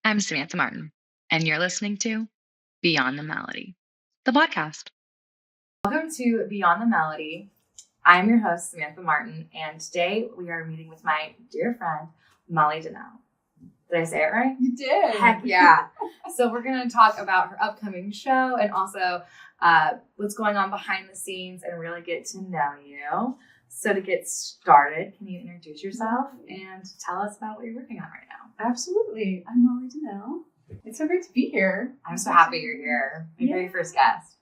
I'm Samantha Martin, and you're listening to Beyond the Melody, the podcast. Welcome to Beyond the Melody. I'm your host, Samantha Martin, and today we are meeting with my dear friend, Mollie Danel. Did I say it right? You did. Heck yeah. So we're going to talk about her upcoming show and also what's going on behind the scenes and really get to know you. So to get started, can you introduce yourself and tell us about what you're working on right now? Absolutely. I'm Mollie Danel. It's so great to be here. I'm so happy you're here. My very first guest.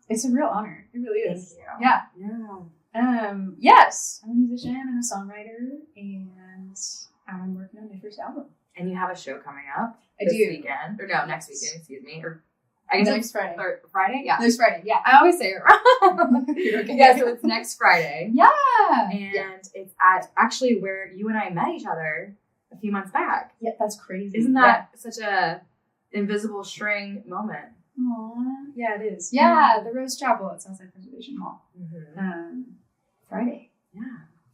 It's a real honor. It really is. Thank you. Yeah. Yes, I'm a musician and a songwriter, and I'm working on my first album. And you have a show coming up Next weekend, excuse me. Or I guess next Friday. Friday? Yeah. Next Friday, yeah. I always say it wrong. Okay. Yeah, so it's next Friday. Yeah. And it's at actually where you and I met each other a few months back. Yeah, that's crazy. Isn't that such a invisible string moment? Aww. Yeah, it is. Yeah, the Rose Chapel at Southside Preservation Hall. Mm-hmm. Friday. Yeah.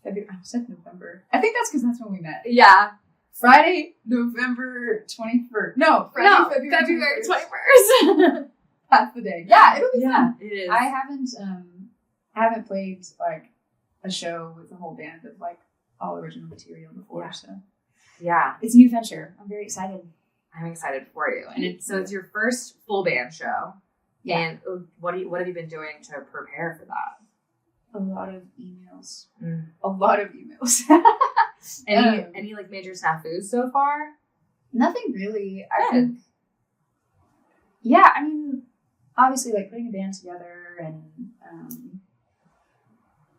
February. I said November. I think that's because that's when we met. Yeah. Friday, November 21st. No, February 21st. That's the day. Yeah, it'll be fun. It is. I haven't played like a show with a whole band of like all original material before, so yeah, it's a new venture. I'm very excited. I'm excited for you. And it's your first full band show. Yeah. And what have you been doing to prepare for that? A lot of emails. Mm. A lot of emails. Any like major snafus so far? Nothing really. I think. Yeah, I mean, obviously, like putting a band together and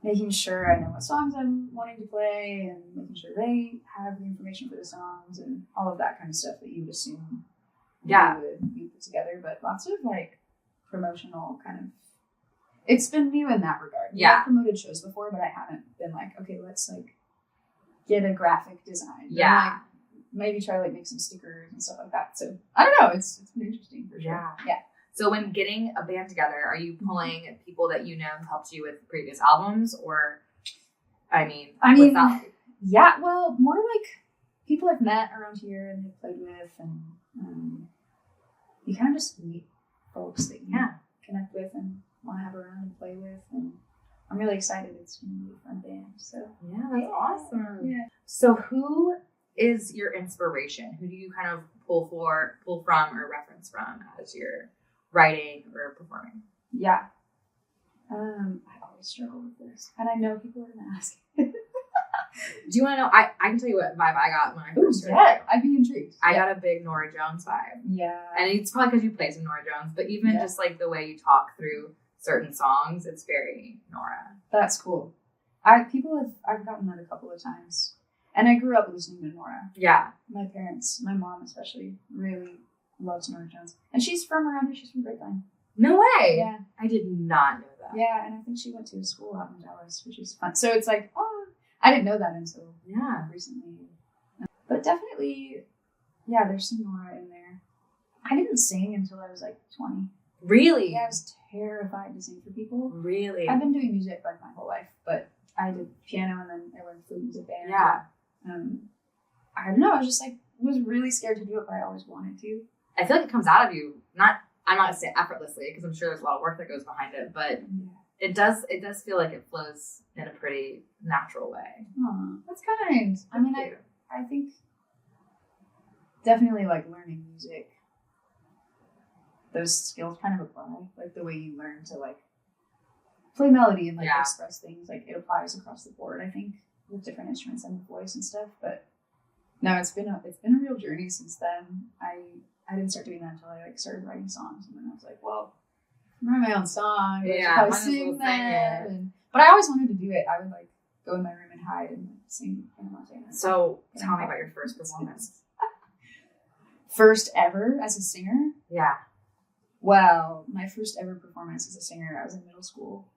making sure I know what songs I'm wanting to play and making sure they have the information for the songs and all of that kind of stuff that you would assume you would put together. But lots of like promotional kind of. It's been new in that regard. Yeah. I've promoted shows before, but I haven't been like, okay, let's like get a graphic design. Yeah. And, like, maybe try like make some stickers and stuff like that. So I don't know. It's been interesting for sure. Yeah. Yeah. So when getting a band together, are you pulling people that you know have helped you with previous albums, or yeah. Well, more like people I've met around here and have played with, and you kind of just meet folks that you connect with and want to have around and play with, and I'm really excited. It's going to be a fun band. So yeah, that's awesome. Yeah. So who is your inspiration? Who do you kind of pull from or reference from as you're writing or performing? Yeah. I always struggle with this, and I know people are going to ask. Do you want to know? I can tell you what vibe I got when I first heard Yeah, I'd be intrigued. I got a big Nora Jones vibe. Yeah. And it's probably because you play some Nora Jones, but even just like the way you talk through certain songs, it's very Nora. That's cool. I've gotten that a couple of times. And I grew up listening to Nora. Yeah. My parents, my mom especially, really loves Nora Jones. And she's from around here. She's from Grapevine. No way. Yeah. I did not know that. Yeah, and I think she went to a school out in Dallas, which is fun. So it's like, I didn't know that until recently. But definitely, there's some Nora in there. I didn't sing until I was like 20. Really? Yeah, I was terrified to sing for people. Really? I've been doing music like my whole life, but I did piano and then I learned flute and band. Yeah. I don't know. I was just like, was really scared to do it, but I always wanted to. I feel like it comes out of you. I'm not gonna say effortlessly because I'm sure there's a lot of work that goes behind it, but it does feel like it flows in a pretty natural way. Oh, that's kind. I mean, I think definitely like learning music. Those skills kind of apply, like the way you learn to like play melody and like express things. Like it applies across the board, I think, with different instruments and voice and stuff. But no, it's been a real journey since then. I didn't start doing that until I like started writing songs, and then I was like, well, I'm writing my own song. I sing them. But I always wanted to do it. I would like go in my room and hide and like, sing in Montana. So tell me about your first performance. First ever as a singer? Yeah. Well, my first ever performance as a singer, I was in middle school.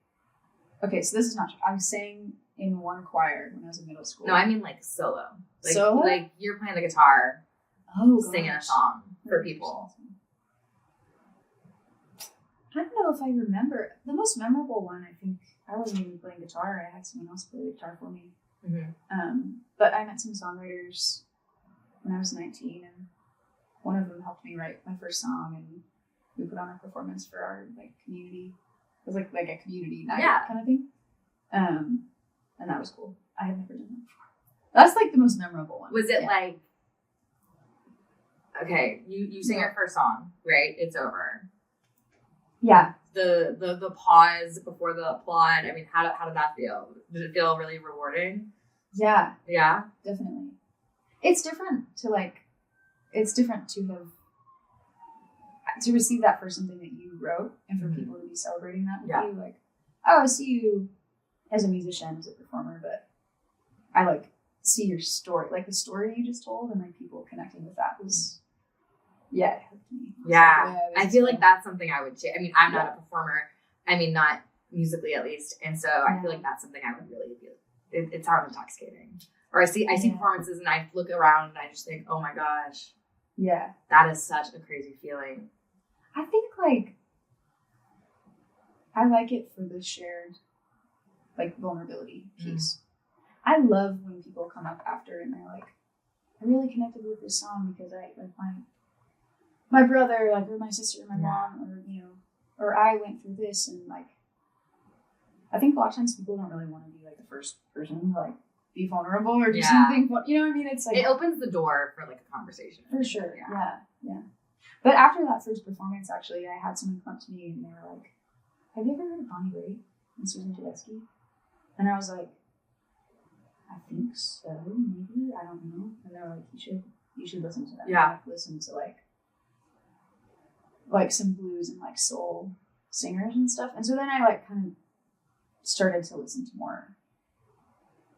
Okay, so this is not true. I sang in one choir when I was in middle school. No, I mean like solo. Like, solo? Like you're playing the guitar, singing a song for people. I don't know if I remember. The most memorable one, I think, I wasn't even playing guitar. I had someone else play the guitar for me. Mm-hmm. But I met some songwriters when I was 19, and one of them helped me write my first song, and we put on a performance for our like community. It was like a community night kind of thing. And that was cool. I had never done that before. That's like the most memorable one. Was it like, okay, you sing your first song, right? It's over. Yeah. The pause before the applaud. I mean, how did that feel? Did it feel really rewarding? Yeah. Yeah. Definitely. It's different to receive that for something that you wrote, and for people to be celebrating that with you. Like, oh, I see you as a musician, as a performer, but I like see your story, like the story you just told, and like people connecting with that was, it helped me. Yeah. I feel like that's something I would I mean, I'm not a performer. I mean, not musically at least. And so I feel like that's something I would really feel. It sounds intoxicating. Or I see performances and I look around and I just think, oh my gosh. Yeah. That is such a crazy feeling. I think like I like it for the shared like vulnerability piece. I love when people come up after and they're like, I really connected with this song because I like my brother, like, or my sister, or my mom, or or I went through this, and like I think a lot of times people don't really want to be like the first person to like be vulnerable or do something. You know what I mean? It's like it opens the door for like a conversation. For sure. Yeah. But after that first performance, actually, I had someone come up to me and they were like, "Have you ever heard of Bonnie Raitt and Susan Tedeschi?" And I was like, "I think so, maybe. I don't know." And they were like, "You should listen to that. Yeah. Listen to like some blues and like soul singers and stuff." And so then I like kind of started to listen to more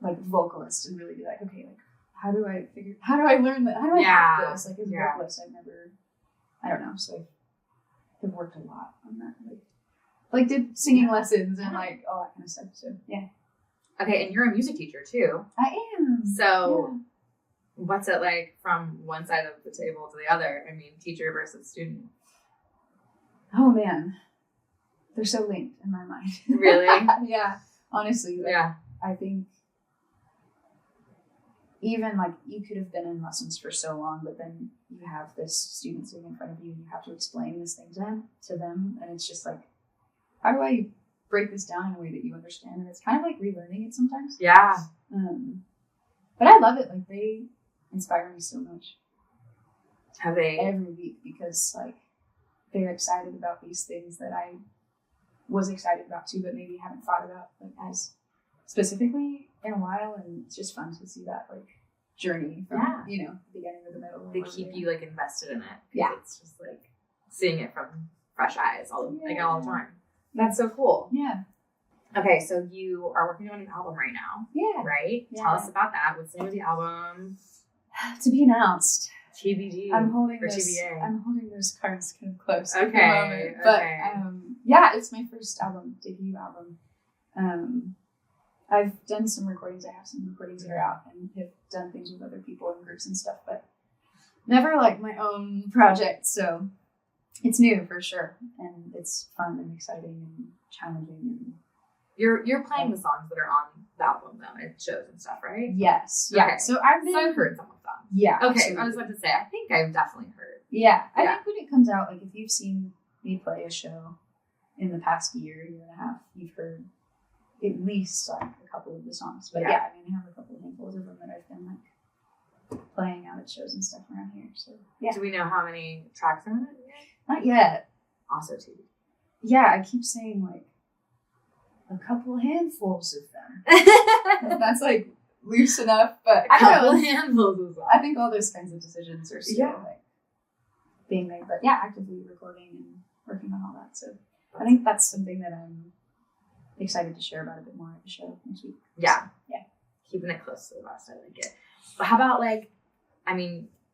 like vocalists and really be like, okay, like how do I learn that? How do I have this? Like as a vocalist, I don't know. So I've worked a lot on that. Like did singing lessons and like all that kind of stuff. So yeah. Okay, and you're a music teacher too. I am. So what's it like from one side of the table to the other? I mean, teacher versus student. Oh man, they're so linked in my mind. Really? Yeah, honestly. Like, I think even like you could have been in lessons for so long, but then you have this student sitting in front of you and you have to explain this thing to them. And it's just like, how do I break this down in a way that you understand? And it's kind of like relearning it sometimes. Yeah. But I love it. Like they inspire me so much. Have they? Every week, because like they're excited about these things that I was excited about too, but maybe haven't thought about like as specifically in a while. And it's just fun to see that like journey from the beginning to the middle. They keep you like invested in it. Yeah, it's just like seeing it from fresh eyes all the time. That's so cool. Yeah. Okay, so you are working on an album right now. Yeah. Right? Yeah. Tell us about that. What's the name of the album? To be announced. TBD. I'm holding those cards kind of close at the moment. But it's my first debut album. I've done some recordings. I have some recordings that are out and have done things with other people in groups and stuff, but never like my own project. So it's new for sure, and it's fun and exciting and challenging. And you're playing the songs that are on the album though at shows and stuff, right? Yes. Yeah. Okay. So I've heard some of them. Yeah. Okay. Absolutely. I was about to say I think I've definitely heard. Yeah. I think when it comes out, like if you've seen me play a show in the past year and a half, you've heard at least like a couple of the songs. But I have a couple of handfuls of them that I've been like playing out at shows and stuff around here. So yeah. Do we know how many tracks are on it yet? Not yet. Also too. Yeah, I keep saying like a couple handfuls of them. That's like loose enough, but a couple handfuls of them. I think all those kinds of decisions are still like being made. But actively recording and working on all that. So I think that's something that I'm excited to share about a bit more at the show next week. Yeah. So, yeah. Keeping it close to the vest, I like it. But how about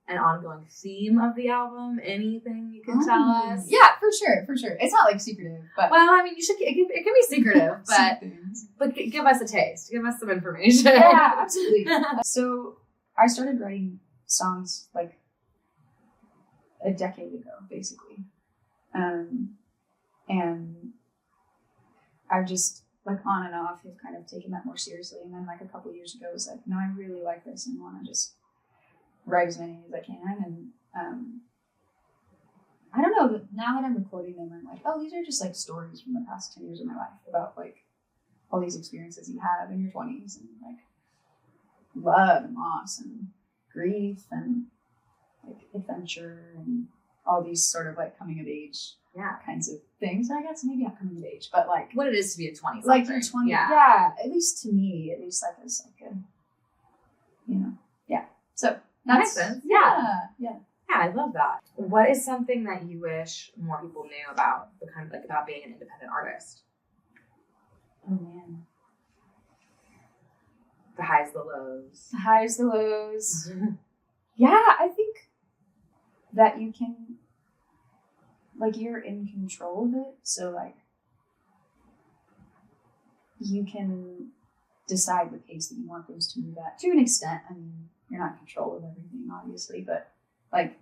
an ongoing theme of the album? Anything you can tell us? Yeah, for sure. It's not like secretive, but you should. It can be secretive, but give us a taste. Give us some information. Yeah, absolutely. So I started writing songs like a decade ago, basically, and I've just like on and off have kind of taken that more seriously. And then like a couple of years ago, I was like, no, I really like this and want to just write as many as I can. And I don't know, now that I'm recording them, I'm like, oh, these are just like stories from the past 10 years of my life about like all these experiences you have in your 20s and like love and loss and grief and like adventure and all these sort of like coming of age kinds of things. I guess maybe not coming of age, but like what it is to be a 20 like you're 20. Yeah, at least to me, at least like as like a, you know, so that makes sense. Yeah, I love that. What is something that you wish more people knew about the kind of like about being an independent artist? Oh man, the highs, the lows. The highs, the lows. Yeah, I think that you can, like, you're in control of it. So, like, you can decide the pace that you want things to move at. To an extent, I mean, you're not in control of everything, obviously, but, like,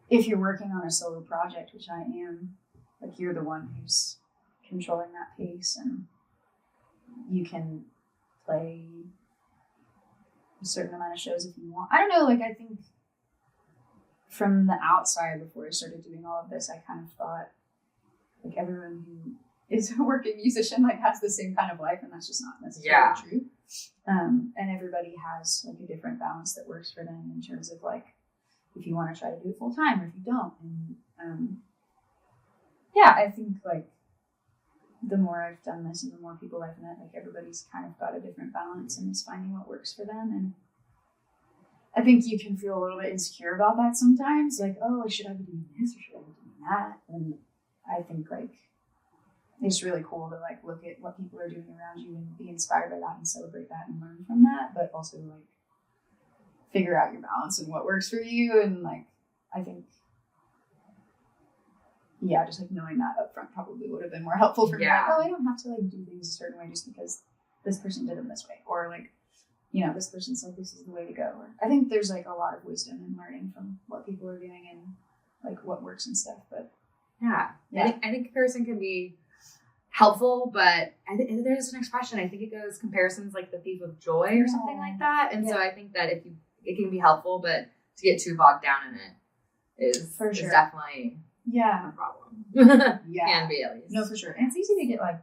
if you're working on a solo project, which I am, like, you're the one who's controlling that pace, and you can play a certain amount of shows if you want. I don't know, like, I think from the outside, before I started doing all of this, I kind of thought, like, everyone who is a working musician, like, has the same kind of life, and that's just not necessarily true. And everybody has, like, a different balance that works for them in terms of, like, if you want to try to do it full time or if you don't. And, I think, like, the more I've done this and the more people I've met, like, everybody's kind of got a different balance and is finding what works for them. And I think you can feel a little bit insecure about that sometimes. Like, oh, should I be doing this or should I be doing that? And I think, like, it's really cool to, like, look at what people are doing around you and be inspired by that and celebrate that and learn from that. But also, like, figure out your balance and what works for you. And, like, I think, just, like, knowing that up front probably would have been more helpful for me. Like, oh, I don't have to, like, do things a certain way just because this person did them this way. Or, like, you know, this person said this is the way to go. Or, I think there's, like, a lot of wisdom in learning from what people are doing and, like, what works and stuff. But I think comparison can be helpful, but there's an expression. I think it goes, comparison's like the thief of joy or something like that. And so I think that it can be helpful, but to get too bogged down in it is definitely a problem. Can be, at least. No, for sure. And it's easy to get, like,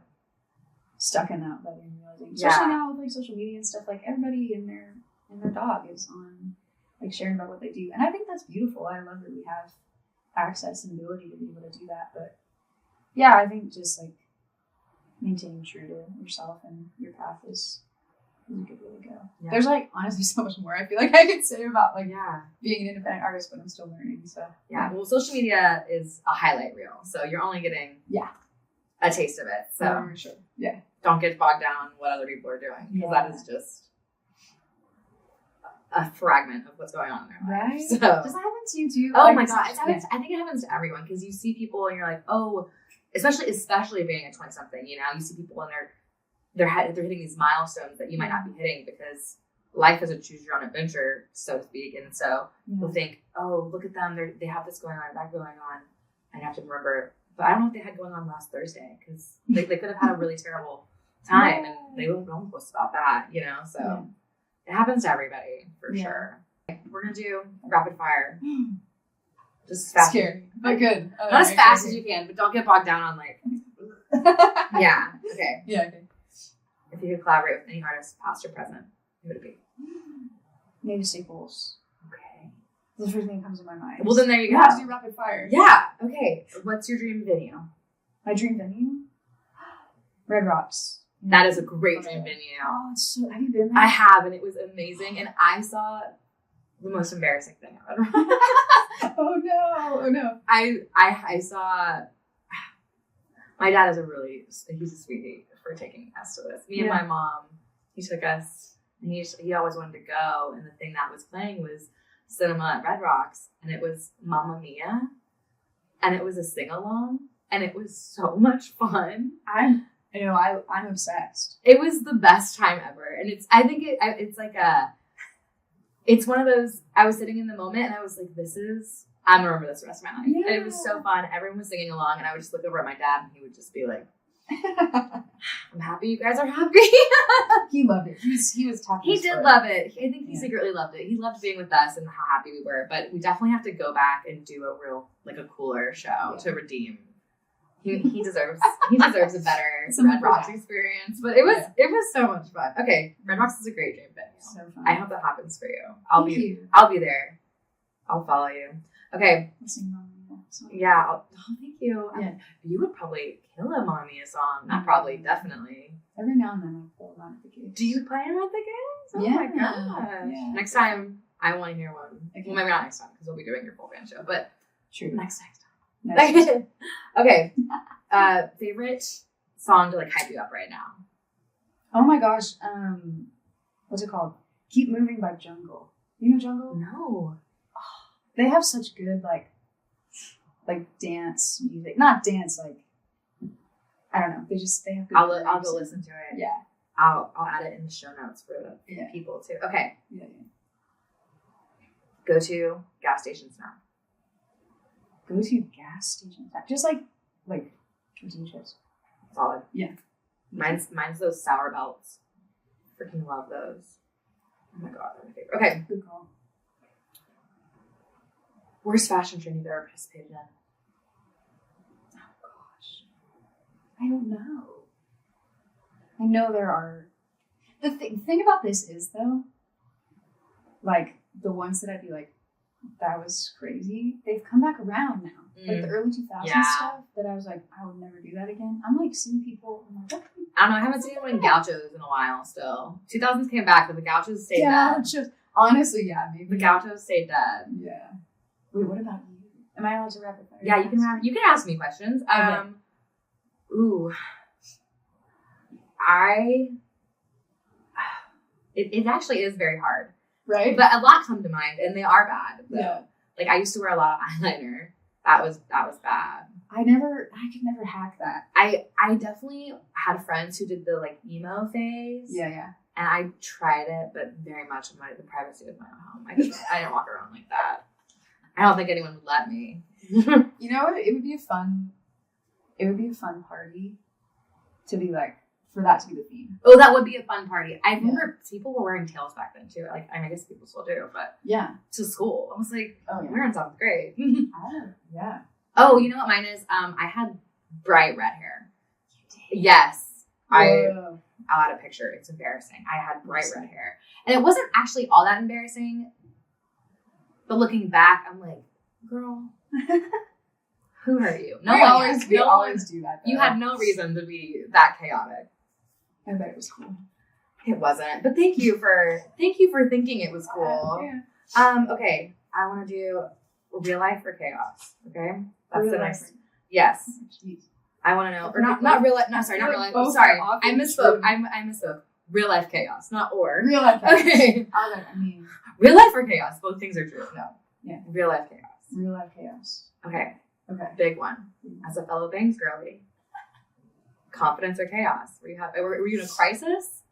stuck in that without even realizing. Especially now with, like, social media and stuff. Like, everybody and their dog is on, like, sharing about what they do. And I think that's beautiful. I love that we have access and ability to be able to do that. But I think just, like, maintaining true to yourself and your path is a good way to go. Yeah. There's, like, honestly so much more I feel like I could say about, like, being an independent artist, but I'm still learning. So well, social media is a highlight reel, so you're only getting a taste of it. So for sure. Don't get bogged down on what other people are doing, because that is just a fragment of what's going on in their life. Right? So does that happen to you too? Oh my god, I think it happens to everyone, because you see people and you're like, oh, especially being a 20-something, you know, you see people and they're hitting these milestones that you might not be hitting, because life is a choose your own adventure, so to speak. And so you'll think, oh, look at them, they have this going on, that going on. And you have to remember, but I don't know what they had going on last Thursday, because they could have had a really terrible time and they don't post about that, you know. So it happens to everybody for sure. We're gonna do rapid fire. Just as fast. Scary, but good. Not as fast as you can, but don't get bogged down on, like. Okay. Okay. If you could collaborate with any artist, past or present, who would it be? Maybe Staples. Okay. That's the first thing that comes to my mind. Well, then there you go. Have to do rapid fire. Yeah. Okay. What's your dream venue? My dream venue? Red Rocks. That is a great dream venue. Oh, have you been there? I have, and it was amazing. And I saw the most embarrassing thing I've ever. Oh no! I saw. My dad is he's a sweetie for taking us to this. Me and my mom, he took us, and he always wanted to go. And the thing that was playing was Cinema at Red Rocks, and it was Mamma Mia, and it was a sing along, and it was so much fun. I'm obsessed. It was the best time ever, and it's one of those. I was sitting in the moment, and I was like, I'm gonna remember this the rest of my life. Yeah. And it was so fun. Everyone was singing along, and I would just look over at my dad, and he would just be like, I'm happy you guys are happy. He loved it. He was talking. He did love it. I think he secretly loved it. He loved being with us and how happy we were. But we definitely have to go back and do a real, like a cooler show to redeem. He deserves a better Red Rocks experience. But it was so much fun. Okay, Red Rocks is a great dream venue. So fun. I hope that happens for you. I'll be there. I'll follow you. Okay. Yeah. Thank you. Yeah. You would probably kill a Mommy song. Not probably, definitely. Every now and then I pull them out of the gigs. Do you play them at the gigs? Oh Yeah. my gosh. Yeah. Next time, I want to hear one. Okay. Well, maybe not next time because we'll be doing your full band show, but True. next time. Next time. Okay. Favorite song to like hype you up right now? Oh my gosh. What's it called? Keep Moving by Jungle. You know Jungle? No. They have such good like dance music. Not dance, like I don't know. They have good I'll go listen to it. Yeah. I'll add it in the show notes for the people too. Okay. Yeah. Go to gas station snack. Go to gas station. Just like tortilla chips. Solid. Yeah. Mine's those sour belts. Freaking love those. Oh my god, they're my favorite. Okay. Good call. Worst fashion trend you've ever participated in? Oh gosh. I don't know. I know there are. The thing about this is though, like the ones that I'd be like, that was crazy. They've come back around now. Like the early 2000s stuff that I was like, I would never do that again. I'm like seeing people. I'm like, I don't know. I haven't seen anyone in gauchos in a while still. 2000s came back, but the gauchos stayed dead. Honestly, yeah. Maybe. The gauchos stayed dead. Yeah. Wait, what about you? Am I allowed to rapid fire? Yeah, you can ask me questions. Okay. Ooh. It actually is very hard. Right? But a lot come to mind, and they are bad. Though. Yeah. Like, I used to wear a lot of eyeliner. That was bad. I could never hack that. I definitely had friends who did the, like, emo phase. Yeah. And I tried it, but very much in the privacy of my own home. I didn't walk around like that. I don't think anyone would let me. You know what? It would be a fun party to be like, for that to be the theme. Oh, that would be a fun party. I remember people were wearing tails back then too. Like, I mean, I guess people still do, but yeah, to school, I was like, oh, yeah. wearing something great. Yeah. Oh, you know what mine is? I had bright red hair. Yes, I'll add a picture. It's embarrassing. I had bright red hair, and it wasn't actually all that embarrassing. But looking back, I'm like, girl, who hurt you? We always do that. Though. You had no reason to be that chaotic. I bet it was cool. It wasn't, but thank you for thinking it was cool. Yeah. Okay, I want to do real life or chaos. Okay, that's real the life. next. Yes, Jeez. I want to know, or not real life. No, sorry, not real life. Oh, sorry, I misspoke. I misspoke. Real life chaos, not or. Real life chaos. Okay. I mean, real life or chaos. Both things are true. no. Yeah. Real life chaos. Real life chaos. Okay. Okay. Big one. As a fellow Bangs girly, confidence or chaos? Were you in a crisis?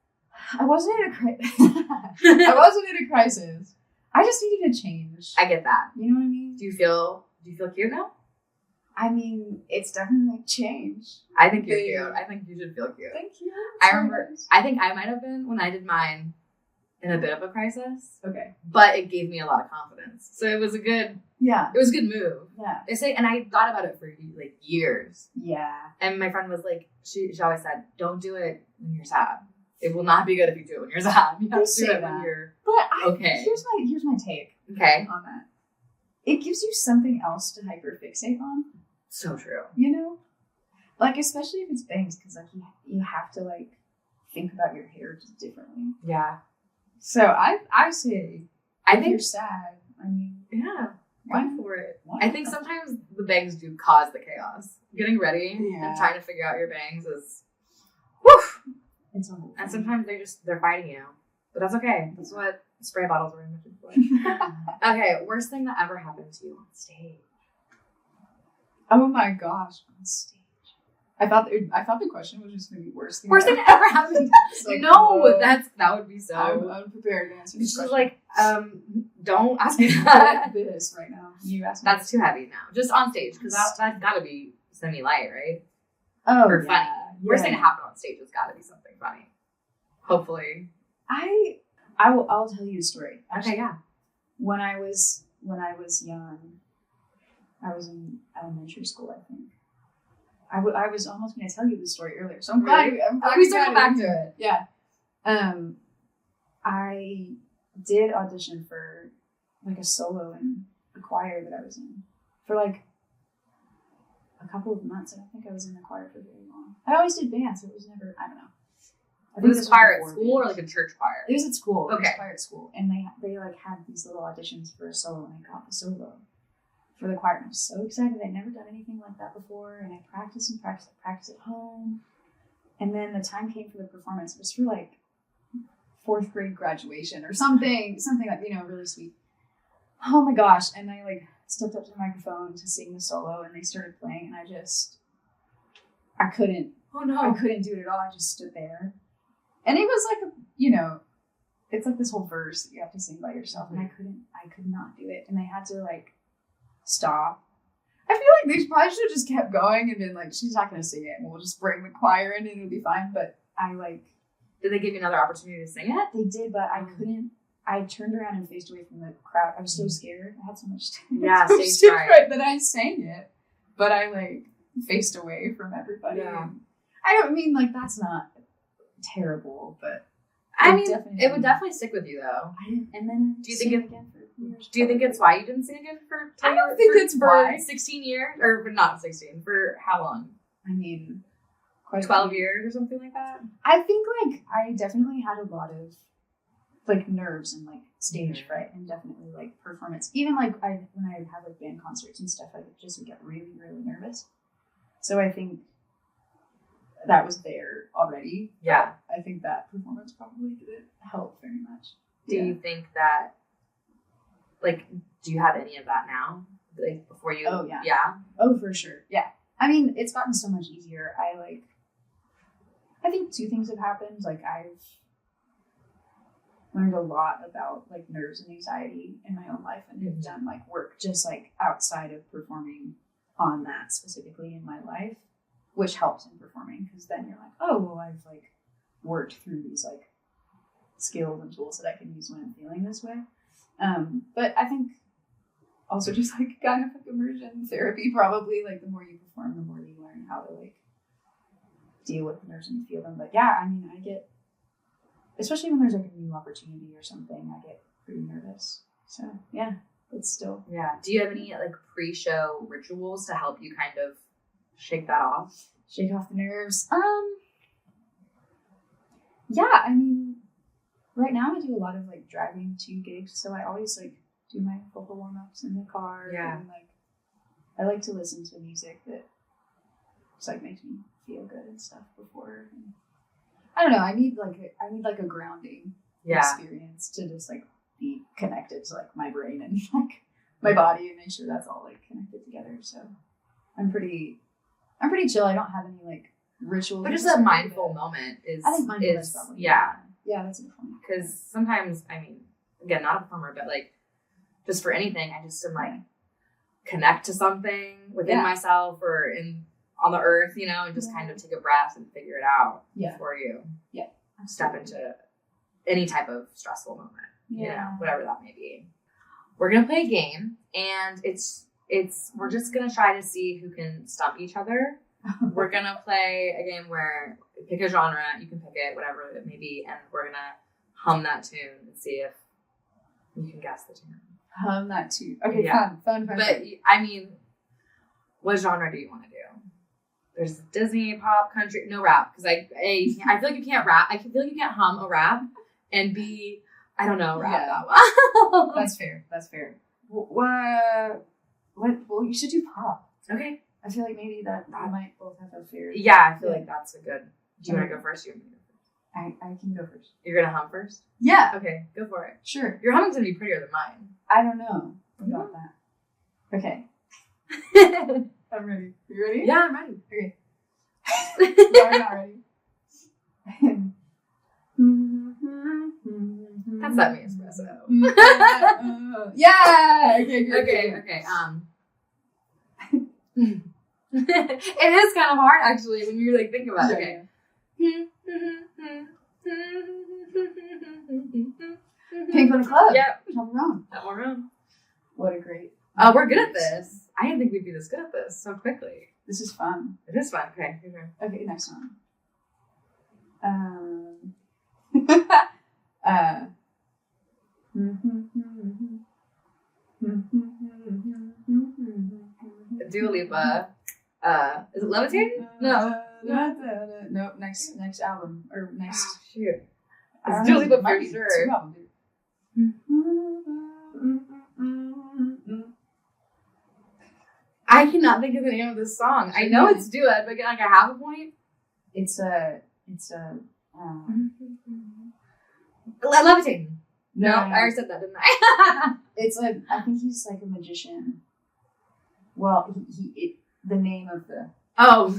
I wasn't in a crisis. I wasn't in a crisis. I just needed a change. I get that. You know what I mean? Do you feel cute now? I mean, it's definitely changed. I think you're cute. I think you should feel cute. Thank you. I remember. I think I might have been when I did mine in a bit of a crisis. Okay. But it gave me a lot of confidence. So it was a good. Yeah. It was a good move. Yeah. They say, and I thought about it for like years. Yeah. And my friend was like, she always said, "Don't do it when you're sad. It will not be good if you do it when you're sad. You have to do it when you're okay." Here's my take. Okay. On that. It gives you something else to hyperfixate on. So true. You know, like especially if it's bangs, because like you have to like think about your hair just differently. Yeah. So I say, if you're sad, I mean, yeah, why for it. Why I think sometimes the bangs do cause the chaos. Getting ready Yeah. and trying to figure out your bangs is, whew. It's a whole And thing. sometimes they're fighting you, but that's okay. That's what spray bottles are invented for. Okay, worst thing that ever happened to you on stage. Oh my gosh, on stage. I thought the question was just maybe worst thing. Worst thing that ever happened. Like, No, that would be so. I'm unprepared to answer this She's question. like, don't ask me that. This right now. You asked me. That's too heavy now. Just on stage, because that's gotta be semi-light, right? Oh, or yeah. funny. Worst thing to happen on stage has got to be something funny. Hopefully. I'll tell you a story. Okay, yeah. When I was young, I was in elementary school, I think. I was almost going to tell you the story earlier, so I'm glad we circle back to it. Yeah. I did audition for like a solo in the choir that I was in for like a couple of months. I don't think I was in the choir for very long. I always did band, so it was never, I don't know. I think Was it choir at school or like a church choir? It was at school. Okay. It was choir at school. And they like had these little auditions for a solo, and I got the solo for the choir. And I was so excited. I'd never done anything like that before. And I practiced at home. And then the time came for the performance. It was for like 4th grade graduation or something like, really sweet. Oh my gosh. And I like stepped up to the microphone to sing the solo, and they started playing, and I couldn't. Oh no. I couldn't do it at all. I just stood there. And it was like, it's like this whole verse that you have to sing by yourself. And I could not do it. And they had to like stop. I feel like they probably should have just kept going and been like, she's not going to sing it, and we'll just bring the choir in and it'll be fine. But did they give you another opportunity to sing it? They did, but I couldn't. I turned around and faced away from the crowd. I was so scared. I had so much stage fright that I sang it, but I like faced away from everybody. Yeah. I don't mean like that's not terrible, but it would definitely stick with you though. I didn't, and then do you think again for years? Do you think it's why you didn't sing again for? I don't think it's why. 16 years, or not 16. For how long? I mean, quite 12 years or something like that. I think like I definitely had a lot of like nerves and like stage fright, and definitely like performance. Even like when I have like band concerts and stuff, I just would get really, really nervous. So I think that was there already. Yeah. I think that performance probably didn't help very much. Do you think that, like, do you have any of that now? Like, before you... Oh, yeah. Yeah? Oh, for sure. Yeah. I mean, it's gotten so much easier. I think 2 things have happened. Like, I've learned a lot about, like, nerves and anxiety in my own life, and have done, like, work just, like, outside of performing on that specifically in my life, which helps in performing, because then you're like, oh, well, I've like worked through these like skills and tools that I can use when I'm feeling this way. But I think also just like kind of like immersion therapy, probably like the more you perform, the more you learn how to like deal with the nerves and feel them. But yeah, I mean, I get, especially when there's like a new opportunity or something, I get pretty nervous. So yeah, it's still. Yeah. Do you have any like pre-show rituals to help you kind of shake that off? Shake off the nerves. Yeah, I mean, right now I do a lot of like driving to gigs, so I always like do my vocal warm-ups in the car. Yeah. And like I like to listen to music that just like makes me feel good and stuff before. And I don't know, I need like a grounding experience to just like be connected to like my brain and like my body, and make sure that's all like connected together. So I'm pretty chill. I don't have any like rituals. But just a mindful moment is. I think mindfulness probably. Yeah. Yeah, that's a good point. Because sometimes, I mean, again, not a performer, but like just for anything, I just am like connect to something within myself or on the earth, and just kind of take a breath and figure it out before you step into any type of stressful moment, whatever that may be. We're gonna play a game, and we're just gonna try to see who can stump each other. We're gonna play a game where we pick a genre, you can pick it, whatever it may be, and we're gonna hum that tune and see if you can guess the tune. Hum that tune. Okay, fun. But I mean, what genre do you want to do? There's Disney, pop, country, no rap, because I feel like you can't rap. I feel like you can't hum a rap and be, I don't know, rap that well. That's fair. What? Well, you should do pop. Okay. I feel like maybe that might both have a fair. Yeah, I feel like that's a good. Do you want to go first? You want me to go first? I can go first. You're gonna hum first? Yeah. Okay, go for it. Sure. Your humming's gonna be prettier than mine. I don't know about that. Okay. I'm ready. You ready? Yeah, I'm ready. Okay. No, I'm not ready. That's that me espresso. Yeah. Okay. Good. Okay. It is kind of hard, actually, when you like think about it. Okay. Pink on the Club. Yep. Top round. That one round. What a great. Oh, we're good at this. I didn't think we'd be this good at this so quickly. This is fun. It is fun. Okay. Your turn. Okay, next one. Dua Lipa. Is it Levitating? No. Nope. Next album or next. Oh, shoot. I don't It's Dua know, Lipa it might for be sure. two albums, dude. I cannot think of the name of this song. I know it's Dua, but like I have a point. It's a. Levitating. No, No. I already said that, didn't I? It's like I think he's like a magician. Well, the name of the Oh.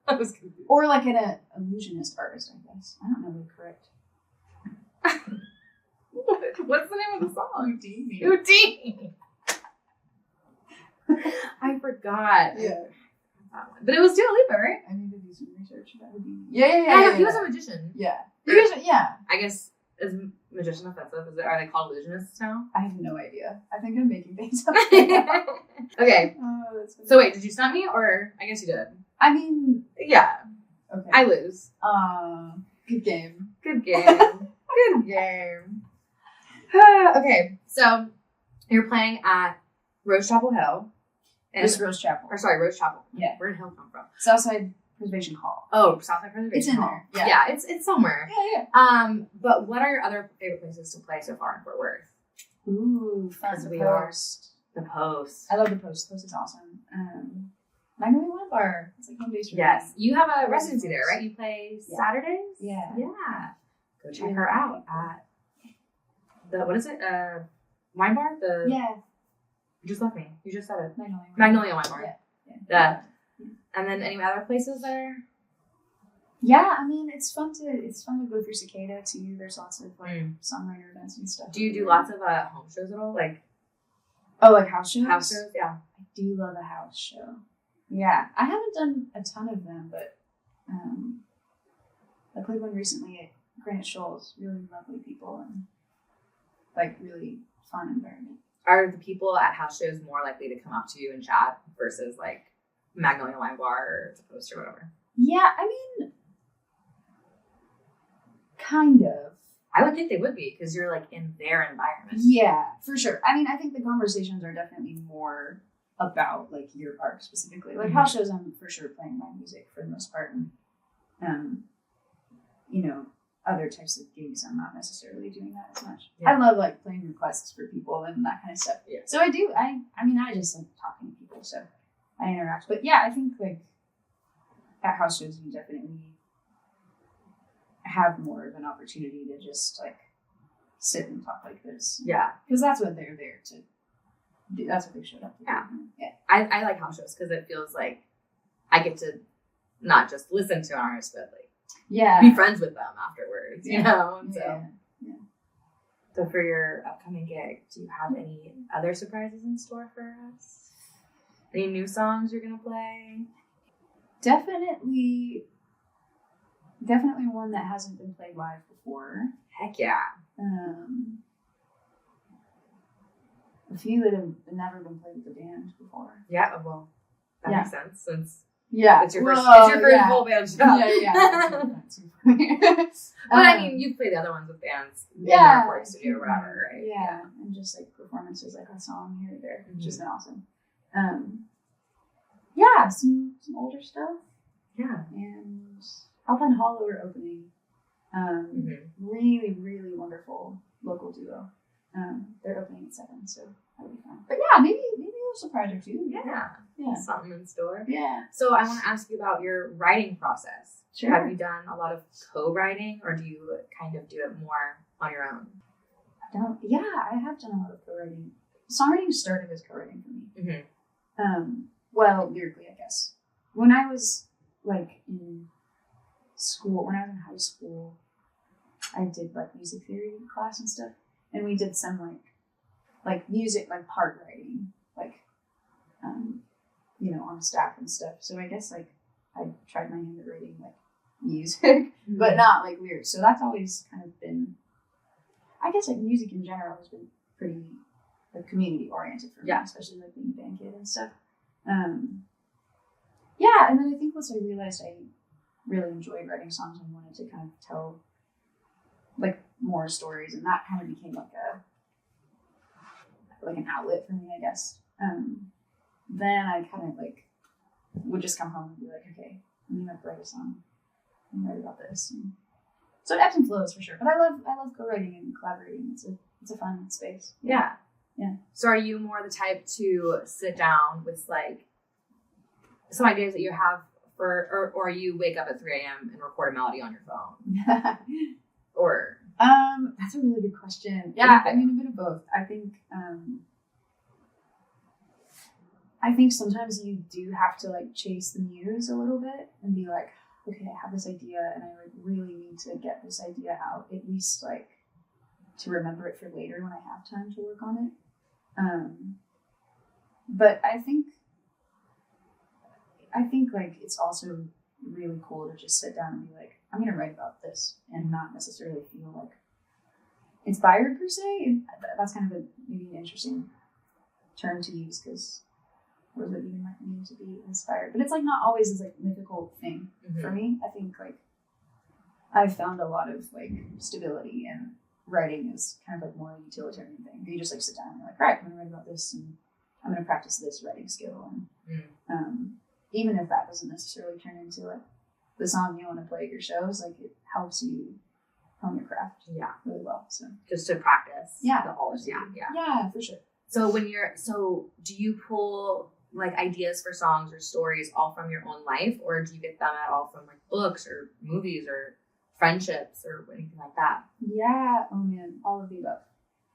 I was confused. or like an illusionist artist, I guess. I don't know the correct. What's the name of the song? Houdini. Houdini. I forgot. Yeah, But it was Dua Lipa, right? I need to do some research about Houdini. Yeah. He was a magician. Yeah. Yeah. I guess, is magician offensive? Are they called illusionists now? I have no idea. I think I'm making things up. Okay. Oh, that's funny. So wait, did you stump me? Or I guess you did. I mean, Yeah. okay. I lose. Good game. Good game. Good game. Okay. So you're playing at Rose Chapel Hill. It's Rose Chapel. Rose Chapel. Yeah. Where did Hill come from? Southside Preservation Hall. Oh, Southside Preservation It's in Hall. there. Yeah. Yeah, it's somewhere. Yeah. But what are your other favorite places to play so far in Fort Worth? Ooh, fun. Because The we are- Post. The Post. I love the Post. The Post is awesome. Magnolia Wine Bar. It's like home base for me. Yes. You have a residency there, right? You play Yeah. Saturdays? Yeah. Yeah. Go check Really her good out people. at the, what is it? Wine bar? Yeah. You just left me. You just said it. Magnolia. Magnolia Wine Bar. Yeah. And then any other places there? Yeah, I mean it's fun to go through Cicada too. There's lots of like songwriter events and stuff. Do you do lots of home shows at all? Like Oh, like house shows? house shows? Yeah. I do love a house show. Yeah. I haven't done a ton of them, but I played one recently at Granite Shoals. Really lovely people and like really fun environment. Are the people at house shows more likely to come up to you and chat versus like Magnolia Wine Bar or the Post or whatever? Yeah, I mean kind of. I would think they would be because you're like in their environment. Yeah, for sure. I mean, I think the conversations are definitely more about like your art specifically. Like house shows, I'm for sure playing my music for the most part, and you know, other types of gigs, I'm not necessarily doing that as much. Yeah. I love like playing requests for people and that kind of stuff. Yeah. So I do. I mean, I just like talking to people, so I interact. But yeah, I think like at house shows, you definitely have more of an opportunity to just like sit and talk like this. Yeah. Because that's what they're there to do. That's what they showed up to Yeah. do. Yeah. I like house shows because it feels like I get to not just listen to an artist, but like Yeah. be friends with them afterwards, you know? And Yeah. So for your upcoming gig, do you have any other surprises in store for us? Any new songs you're going to play? Definitely one that hasn't been played live before. Heck yeah. A few that have nenever been played with the band before. Yeah, well, that Yeah. makes sense since Yeah. it's your first, yeah. full band show. Yeah. But I mean, you play the other ones with bands in your Yeah. recording studio or whatever, right? Yeah. And just like performances, like a song here or there, which has been awesome. Yeah, some older stuff. Yeah. And Alpine Hollow are opening. Really, really wonderful local duo. They're opening at 7, so that'll be fun. But yeah, maybe a surprise or two. Yeah. Something in store. Yeah. So I want to ask you about your writing process. Sure. Have you done a lot of co-writing or do you kind of do it more on your own? I have done a lot of co-writing. Songwriting started as co-writing for me. Well, lyrically, I guess. When I was like in school, when I was in high school, I did like music theory class and stuff, and we did some like music, like part writing, like you know, on staff and stuff. So I guess like I tried my hand at writing like music, but not like lyrics. So that's always kind of been, I guess like music in general has been pretty like community oriented for me, especially like being a band kid and stuff. Yeah, and then I think once I realized I really enjoyed writing songs and wanted to kind of tell like more stories, and that kind of became like an outlet for me, I guess. Then I kind of like would just come home and be like, okay, I'm gonna write a song and write about this. And so it ebbs and flows for sure, but I love co-writing and collaborating. It's a fun space. Yeah. Yeah. So are you more the type to sit down with like some ideas that you have for, or you wake up at 3 a.m. and record a melody on your phone? Or that's a really good question. Yeah, I mean a bit of both. I think sometimes you do have to like chase the muse a little bit and be like, okay, I have this idea and I like really need to get this idea out, at least like to remember it for later when I have time to work on it. But I think like it's also really cool to just sit down and be like, I'm gonna write about this and not necessarily feel like inspired per se. And that's kind of maybe an interesting term to use, because what does it even mean to be inspired? But it's like not always this like mythical thing for me. I think like I've found a lot of like stability, and writing is kind of like more a utilitarian thing. You just like sit down and you're like, right, I'm gonna write about this and I'm gonna practice this writing skill, and even if that doesn't necessarily turn into like the song you want to play at your shows, like it helps you hone your craft really well. So just to practice the quality. Yeah, for sure. So do you pull like ideas for songs or stories all from your own life, or do you get them at all from like books or movies or friendships or anything like that? Yeah, oh man, all of the above,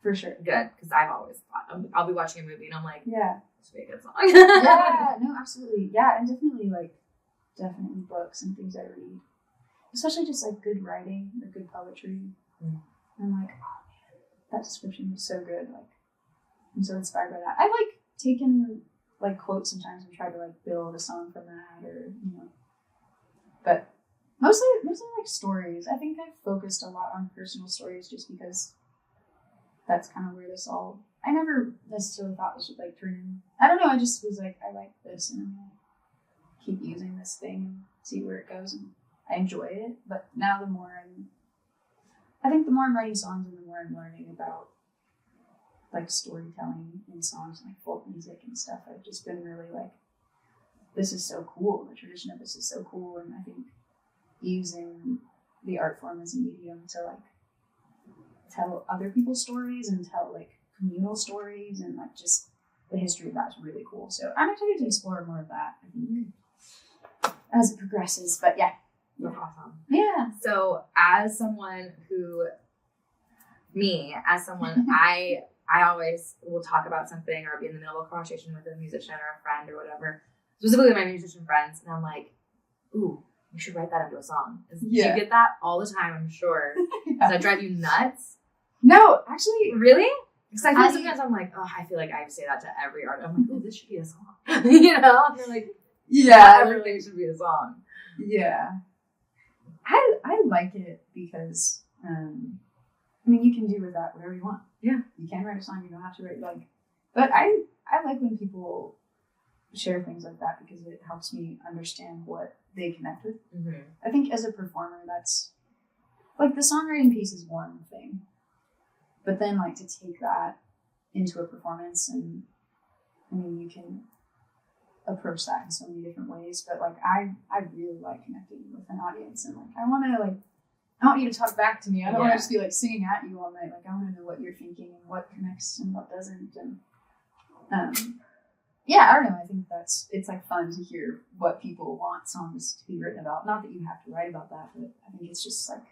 for sure. Good, because I've always thought I'll be watching a movie and I'm like, this would be a good song. Yeah, no, absolutely. Yeah, and definitely books and things I read, especially just like good writing or good poetry. I'm like, oh man, that description was so good. Like, I'm so inspired by that. I've like taken like quotes sometimes and tried to like build a song from that, or you know, but mostly like stories. I think I've focused a lot on personal stories just because that's kind of where this all. I never necessarily thought this would like turn in. I don't know. I just was like, I like this, and I'm gonna keep using this thing and see where it goes. And I enjoy it. But now the more I'm writing songs and the more I'm learning about like storytelling in songs and like folk music and stuff, I've just been really like, this is so cool. The tradition of this is so cool. And I think using the art form as a medium to like tell other people's stories and tell like communal stories and like just the history of that is really cool. So I'm excited to explore more of that, I think, as it progresses. But yeah. That's awesome. Yeah. So as someone I always will talk about something or be in the middle of a conversation with a musician or a friend or whatever, specifically my musician friends, and I'm like, ooh, you should write that into a song. Do you get that all the time, I'm sure? Does that drive you nuts? No, actually. Really? Because I feel sometimes I'm like, oh, I feel like I say that to every artist. I'm like, oh, this should be a song. You know? And they're like, everything should be a song. Yeah. I like it because, I mean, you can do with that whatever you want. Yeah. You can write a song, you don't have to write like, but I like when people share things like that because it helps me understand what they connect with. I think as a performer, that's like the songwriting piece is one thing, but then like to take that into a performance, and I mean, you can approach that in so many different ways, but like I really like connecting with an audience, and like I want you to talk back to me. I don't want to just be like singing at you all night. Like I want to know what you're thinking and what connects and what doesn't. And I don't know. I think it's like fun to hear what people want songs to be written about. Not that you have to write about that, but I think it's just like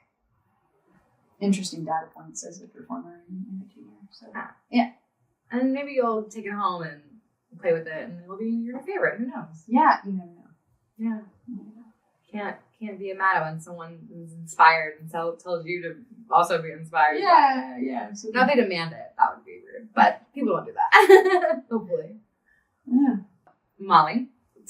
interesting data points as a performer and entertainer. So yeah. And maybe you'll take it home and play with it, and it'll be your favorite. Who knows? Yeah, you never know. Yeah. Can't be mad when someone is inspired and tells you to also be inspired. Yeah. Absolutely. Now if they demand it, that would be rude. But people don't do that. Hopefully. Yeah. Mollie,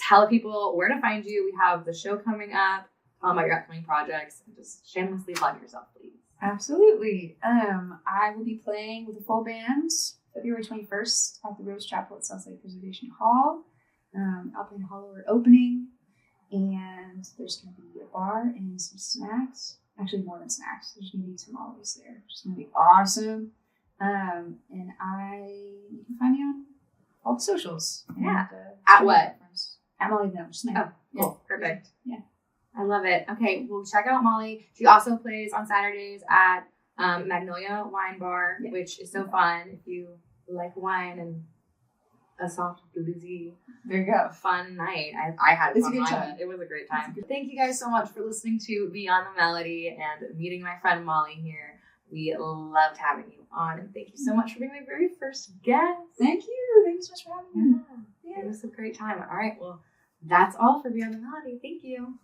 tell people where to find you. We have the show coming up, tell them about your upcoming projects, and just shamelessly plug yourself, please. Absolutely. I will be playing with a full band February 21st at the Rose Chapel at Southside Preservation Hall. Alpine Hollow are opening, and there's going to be a bar and some snacks. Actually, more than snacks. There's going to be tamales there. It's going to be awesome. And you can find me on all the socials. Yeah. And, At what? At Mollie Danel. Just my name. Oh, cool. Perfect. Yeah. I love it. Okay, well, check out Mollie. She also plays on Saturdays at Magnolia Wine Bar, which is so fun if you like wine and a soft, bluesy, There you go. fun night. I had It's fun a good night. time. It was a great time. Thank you guys so much for listening to Beyond the Melody and meeting my friend Mollie here. We loved having you on, and thank you so much for being my very first guest. Thank you. Thank you so much for having me. Yeah, it was a great time. All right, well, that's all for Beyond the Melody. Thank you.